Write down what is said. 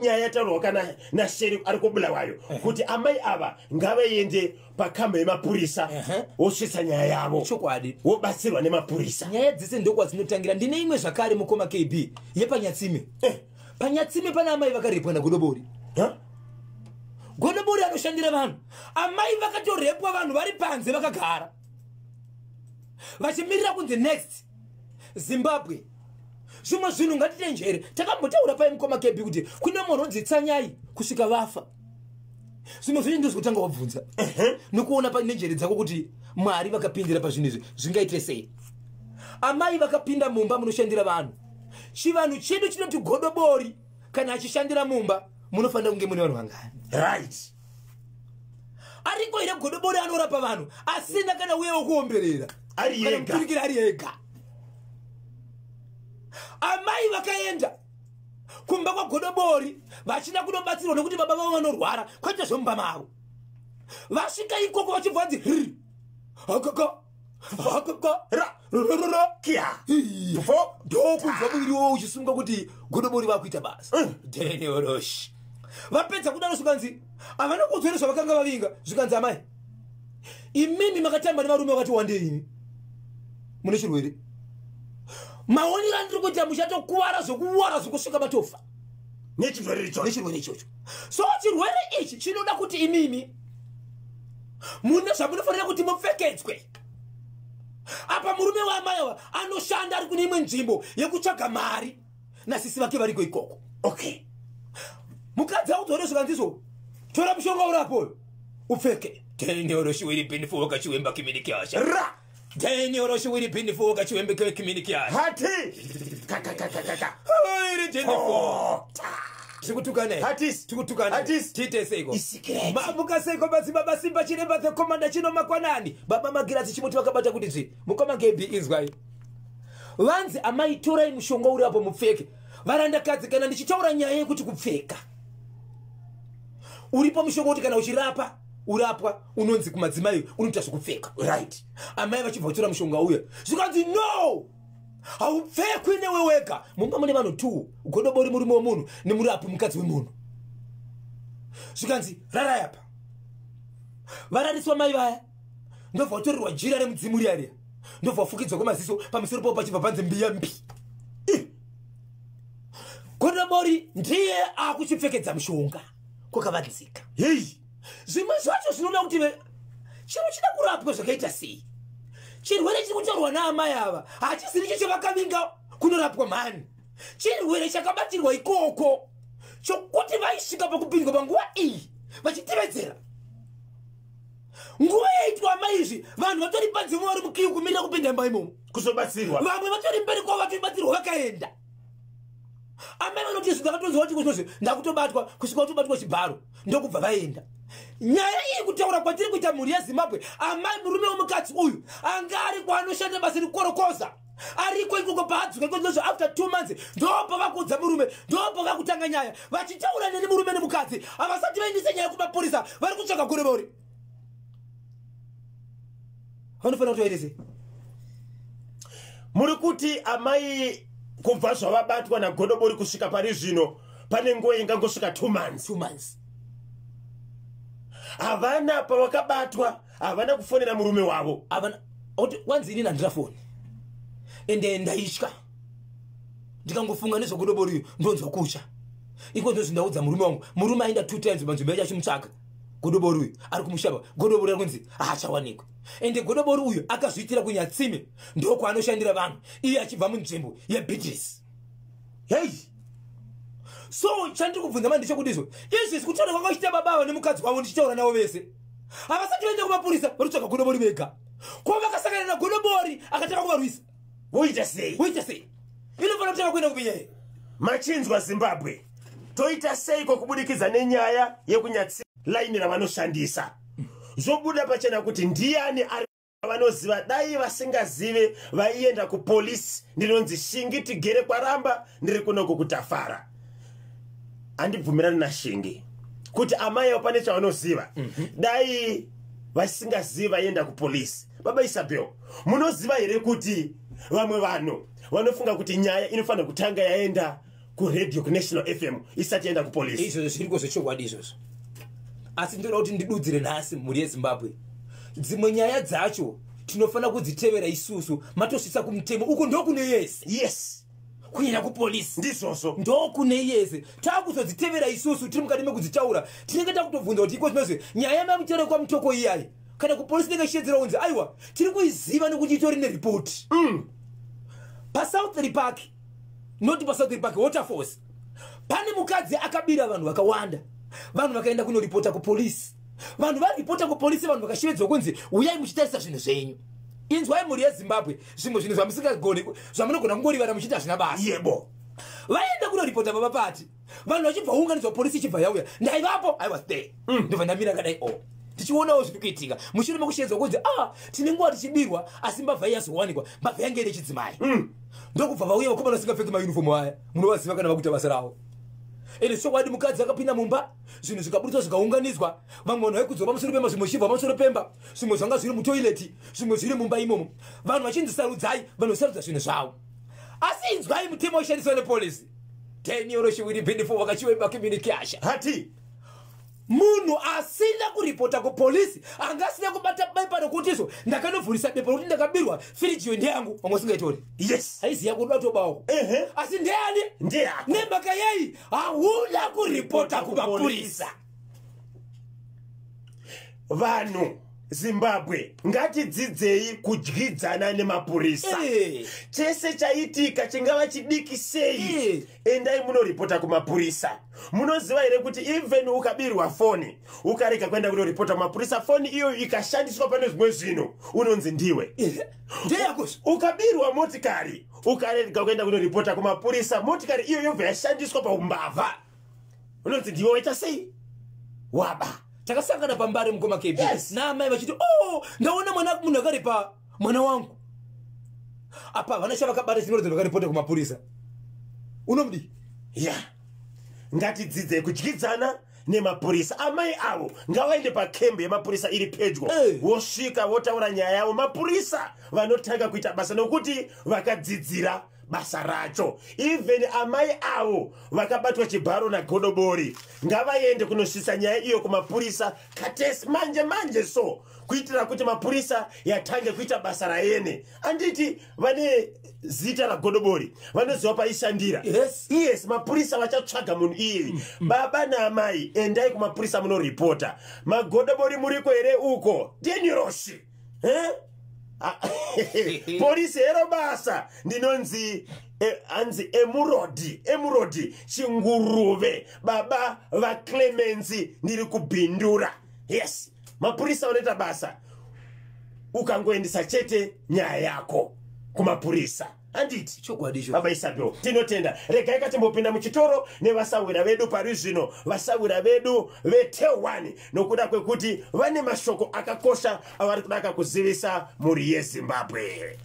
nyaya tauro kana na sheri ari kubulawayo kuti amai ava ngavaende pakamba yemapurisa osvitsa nyaya yavo chokwadi wobatsirwa nemapurisa. nyaya dzese ndokwa dzinotangira. Ndine imwe zvakare mukoma KB yepanyatsime. Panyatsime pana amai vakarepwa nagodobori. Godobori anoshandira vanhu. Amai vakatorepwa vanhu vari panze vakagara vachimirira kunzi next Zimbabwe. Zvimwe zvinhu ngatitenjere. Takambotaura pai mukoma KB kuti kune munhu unodzitsa nyai kusvika vafa. Zvimwe zvinhu ndizvo kutanga wabvunza nokuona panenjere dzako kuti Mwari vakapindira pazvinhu izvi zvingaitire sei. Amai vakapinda mumba munoshandira vanhu. Chivanhu chedu chinoti Godobori kana achishandira mumba munofanira kunge mune vanhu vangani. Right. Ariko ine Godobori anorapa vanhu asina kana uye wokuomberera. Ari yega. Amai vakaenda kumba kwa Godobori vachida kunobatsirwa nokuti baba vavo vanorwara kwete zvomba mavo. Vasvika ikoko vachibvanzi ndokubva muiriwo uchisunga kuti Godobori vakuita basa. Denioroshi vapedza kudaro zvikanzi havana kudzore zvavakanga vavinga. Zvikanzi amai imimi makatamba nevarume vakati wandeini mune chirwere. Maonero andiri kuita muchatokuvara zvokuwara zvokusvika matofa nechirwere ichocho. So chirwere ichi chinoda kuti imimi mune zvamunofanira kuti mupfekedzwe. Apa murume wamaiwa anoshanda ari kune imwe nzvimbo yekutsvaga mari nasisi vake variko ikoko. Okay. Mukadzi audzore zvikanzizvo tora mushonga urapo upfeke. Denioroshi wiri pini foka chiwemba kiminikasha. Denioroshi wiri pini foka chiwemba kiminikasha. Hati. Iri Jennifer. Tikutukane. Hatis. Tikutukane. Hatis. Tite seko. Isikireti. Mabuka seko baba simba chiremba the commander chino makwanani. Baba magirazi chimuti vakabata kuti zvi. Mukoma KB izwai. Vanzi amai torai mushonga uri apo mupfeke. Varanda kadzi kana ndichitaura nyaya yekuti kupfeka. Uripo mushonga kuti kana uchirapa urapwa unonzi kumadzimai unoita zvokupfeka. Right. Amai vachibva kutora mushonga uya. Zvikanzi no. Haupfekwi newe wega. Mumba mune vanhu 2. Godobori murume womunhu nemurapi mukadzi wemunhu. Zvikanzi rarai apa. Varariswa mai vaya ndobva vatorirwa jira remudzimu riya ndobva vafukidzwa kwemaziso pamusoro pavo pachibva panze mbiya mbi. Godobori ndiye akuchipfekedza mushonga kwakavanzika. Zvimwe zvacho zvinoda kuti chiro chida kurapwa zvakaita sei. Chirwere chiri kutaurwa naamai ava hachisiri icho chavakavinga kunorapwa mhani. Chirwere chakabatirwa ikoko chokuti vaisvika pakupindwa panguva iyi vachitevedzera nguva yaitwa amai izvi vanhu vatori panze vari mukiu kumirira kupinda imba imomo kuzobatsirwa. Vamwe vatori mberi kwavo vatoribatsirwa vakaenda. Amai vanoti izvi ndakatonzwa kuti kuzvozve ndakutobatwa kusvika kutobatwa chibharo ndokubva vaenda. Nyaya iri kutaura kwatiri kuita mhuri yeZimbabwe. Amai murume womukadzi uyu anga ari kwaanoshanda basa rekukorokoza ariko ikoko paadzuka ikozvo after 2 months ndopa vakudza murume ndopa vakutanga nyaya vachitaura neni murume nemukadzi havasati vaindise nyaya kumapurisa vari kutsvaga Godobori. Vanofanira kuti vaitese muri kuti amai kubva zvavabatwa naGodobori kusvika pari zvino pane nguva ingangosvika 2 months. Havana pavakabatwa havana kufonera murume wavo. Havana kuti wanzi ini ndandirafoni ende ndaitya ndikangofunga nezvaGodobori ndonzwa kucha. Iko ndizvo zvindaudza murume wangu. Murume aenda 2 times panzvimbo yacho achimutsvaga Godobori uyu ari kumushava. Godobori ari kunzi haachawanikwa. Ende Godobori uyu akazviitira kunyatsime ndokwanoshandira vanhu iye achibva munzvimbo yeBeatrice. So chandiri kubvunza mani ndechokudizvo izvi sikutaura kwakaita baba ava nemukadzi wavo ndichitaura navo vese havasati vaenda kumapurisa varitsvaga Godobori vega. Ko vakasangana naGodobori akataka kuvarwisa. Voita sei? Inofanira kutanga kuenda kupinyaya. Machinzwa Zimbabwe toita seiko kubudikidza nenyaya yekunyatsima laini ravanoshandisa. Zvobuda pachena kuti ndiani ari vanoziva dai vasingazive vaienda kupolisi ndinonzi Shingi tigere kwaramba ndiri kunoko kutafara. Andibvumirani naShingi kuti amai pane chavanoziva dai vasingaziva yenda kupolisi. Baba Isabel munoziva here kuti vamwe vanhu vanofunga kuti nyaya inofanira kutanga yaenda kuredio kunational FM isati enda kupolisi. Izvozvo zviri kozvechokwadi izvozvo. Asi ndoda kuti ndidudzire nhasi mhuri yeZimbabwe. Dzimwe nyaya dzacho tinofanira kudzitevera isusu matosvitsa kumutemo uko ndokune yese. Yes. Kunyanya kupolisi ndizvozvo ndokune yese takuzodzitevera isusu tiri mukati mekudzitaura tinenge takutobvunza kuti iko zvinozve nyaya yemamutere kwa mutoko iyayi kana kupolisi inenge ichiedzera kunzi aiwa tiri kuiziva nekuti itori neripoti paSouthern Park noti paSouthern Park Waterforce pane mukadzi akabira vanhu vakawanda vanhu vakaenda kunoripota kupolisi vanhu varipota kupolisi vanhu vakashevedzwa kunzi uyai muchitarisa zvinhu zvenyu inzwai mhuri yeZimbabwe zvimwe zvinhu zvamusingagoni zvamunogona kungorivana muchita zvina basa yebo vaenda kunoripota pamapati vanhu vachibva unganidzwa polisi ichibva yauya ndaivapo I was there ndobva ndamira kadai tichionawo zviri kuitika mushure mekushedzwa kunzi tine nguva tichibirwa asi mbavha yazowanikwa mbavha yange ine chidzimai ndokubva vauya vakomana vasingapfeki mayunifomu aya munovaziva kana vakuita basa ravo ene chokwadi mukadzi akapinda mumba zvinhu zvikaburiswa zvikaunganidzwa vamwe vanhu vaikudzwa pamusoro pemba zvimwe chibva pamusoro pemba zvimwe zvanga zviri mutoileti zvimwe zviri mumba imomo vanhu vachinzisarudzai vanhu vasarudza zvinhu zvavo asi inzwai mutemo ushandiswa nepolisi 10 euro chiwiri bhindi 4 vakachiweba communication hati munhu asina kuripota kupolisi angasina kubata bepa rokutizo ndakanovhurisa bepa rokuti ndakabirwa firijiyo ndeyangu vamwe singaitori yes aiziya kuda tobawo asi ndeyani ndeyako nemhaka yei hauna kuripota kumapurisa vanhu Zimbabwe ngatidzidzei kudyidzana nemapurisa chese chaitika chingava chidiki sei endai munoripota kumapurisa munoziva here kuti even ukabirwa foni ukareka kwenda kunoripota kumapurisa foni iyo ikashandiswa pane zvimwe zvinhu unonzi ndiwe ukabirwa motikari ukareka kwenda kunoripota kumapurisa motikari iyo yobva yashandiswa paumbavha unonzi ndiwe waita sei waba takasangana pambare mukoma KB naamai vachiti ndaona munhu akaripa mwana wangu apa vana chavakabata chinorodza vakaripota kumapurisa unomudi ngatidzidzei kudyidzana nemapurisa amai avo ngavaende pakembe yemapurisa iri pedyo wosvika wotaura nyaya yavo mapurisa vanotanga kuita basa nokuti vakadzidzira basa racho even amai avo vakabatwa chibharo nagodobori ngavaende kunosvisa nyaya iyo kumapurisa katesi manje so kuitira kuti mapurisa yatange kuita basa rayene anditi vane zita ragodobori vanoziva paishandira yes mapurisa vachatsvaga munhu iyi baba naamai endai kumapurisa munoripota magodobori muriko here uko deniroshi polisi hero basa ndinonzi anzi emurodi chinguruve baba vaClemenzi ndiri kubhindura yes mapurisa vanoita basa ukangoendesa chete nyaya yako kumapurisa anditi chokwadi baba Isabel tinotenda regai katimbopinda muchitoro nevasawira vedu pari zvino vasawira vedu ve1 nokuda kwekuti vane mashoko akakosha avari kudaka kuzivisa mhuri yeZimbabwe.